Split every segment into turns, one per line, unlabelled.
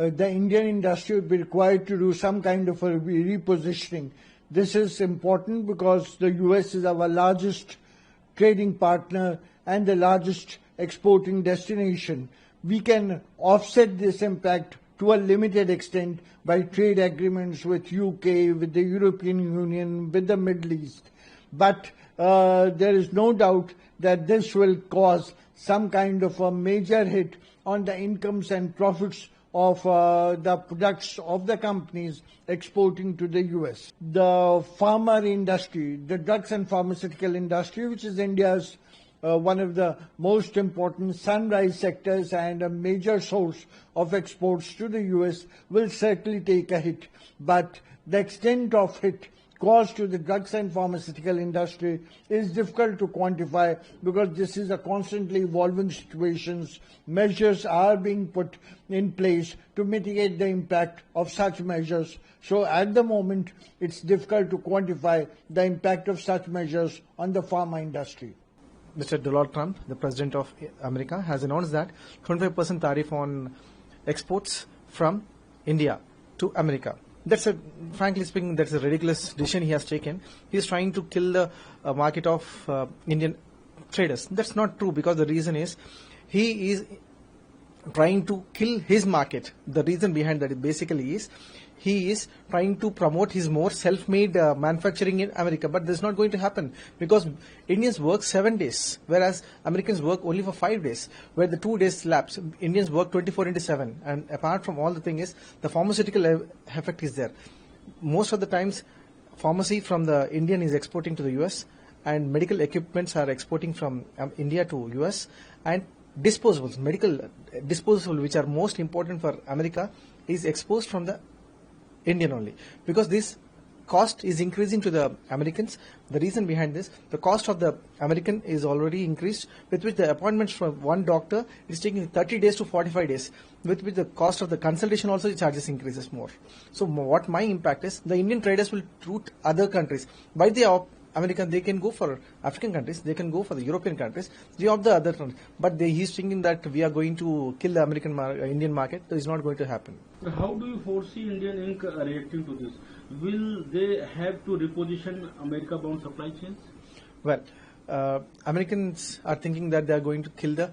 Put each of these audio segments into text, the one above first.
the Indian industry would be required to do some kind of a repositioning. This is important because the US is our largest trading partner and the largest exporting destination. We can offset this impact to a limited extent by trade agreements with UK, with the European Union, with the Middle East. But there is no doubt that this will cause some kind of a major hit on the incomes and profits of the products of the companies exporting to the US. The pharma industry, the drugs and pharmaceutical industry, which is India's one of the most important sunrise sectors and a major source of exports to the US, will certainly take a hit. But the extent of hit caused to the drugs and pharmaceutical industry is difficult to quantify because this is a constantly evolving situation. Measures are being put in place to mitigate the impact of such measures. So at the moment, it's difficult to quantify the impact of such measures on the pharma industry.
Mr. Donald Trump, the President of America, has announced that 25% tariff on exports from India to America. Frankly speaking, that's a ridiculous decision he has taken. He is trying to kill the market of Indian traders. That's not true because the reason is he is trying to kill his market. The reason behind that basically is he is trying to promote his more self-made manufacturing in America, but this is not going to happen because Indians work 7 days, whereas Americans work only for 5 days, where the 2 days lapse. Indians work 24/7, and apart from all the thing is the pharmaceutical effect is there. Most of the times, pharmacy from the Indian is exporting to the US, and medical equipments are exporting from India to US, and disposables, medical disposables, which are most important for America, is exposed from the Indian only, because this cost is increasing to the Americans. The reason behind this, the cost of the American is already increased, with which the appointments from one doctor is taking 30 days to 45 days, with which the cost of the consultation also charges increases more. So what my impact is, the Indian traders will route other countries. By the American, they can go for African countries, they can go for the European countries, they opt the other countries. But he's thinking that we are going to kill the Indian market. That is not going to happen.
How do you foresee Indian Inc. reacting to this? Will they have to reposition America-bound supply chains?
Well, Americans are thinking that they are going to kill the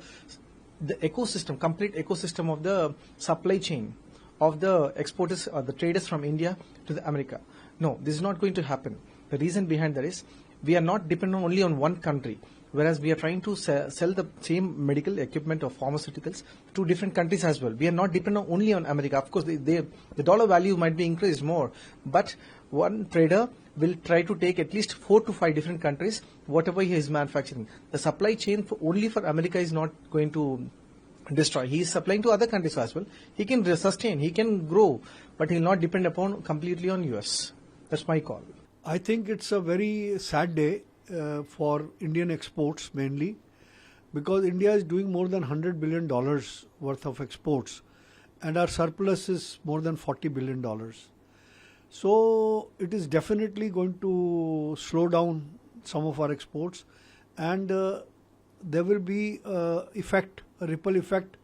ecosystem, complete ecosystem of the supply chain of the exporters or the traders from India to the America. No, this is not going to happen. The reason behind that is we are not dependent only on one country, whereas we are trying to sell the same medical equipment or pharmaceuticals to different countries as well. We are not dependent only on America. Of course, the dollar value might be increased more, but one trader will try to take at least 4 to 5 different countries, whatever he is manufacturing. The supply chain only for America is not going to destroy. He is supplying to other countries as well. He can sustain, he can grow, but he will not depend upon completely on US. That's my call.
I think it's a very sad day for Indian exports mainly, because India is doing more than $100 billion worth of exports and our surplus is more than $40 billion. So it is definitely going to slow down some of our exports, and there will be a ripple effect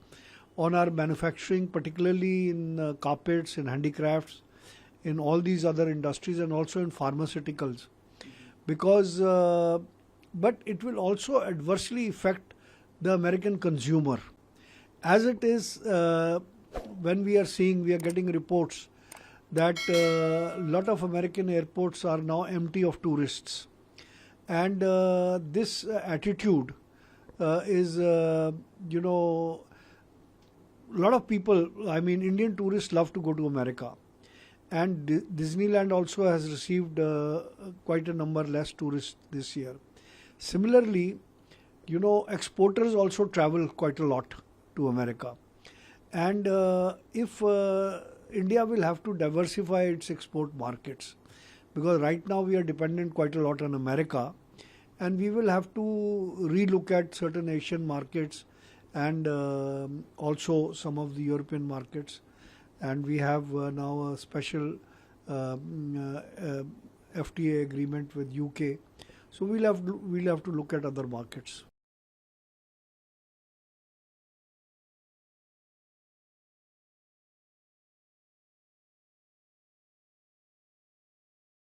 on our manufacturing, particularly in carpets, in handicrafts, in all these other industries, and also in pharmaceuticals, because but it will also adversely affect the American consumer. As it is, when we are getting reports that a lot of American airports are now empty of tourists, and this attitude is, a lot of people, Indian tourists love to go to America. And Disneyland also has received quite a number less tourists this year. Similarly, exporters also travel quite a lot to America. And if India will have to diversify its export markets, because right now we are dependent quite a lot on America, and we will have to relook at certain Asian markets and also some of the European markets. And we have now a special FTA agreement with UK. So we'll have to look at other markets.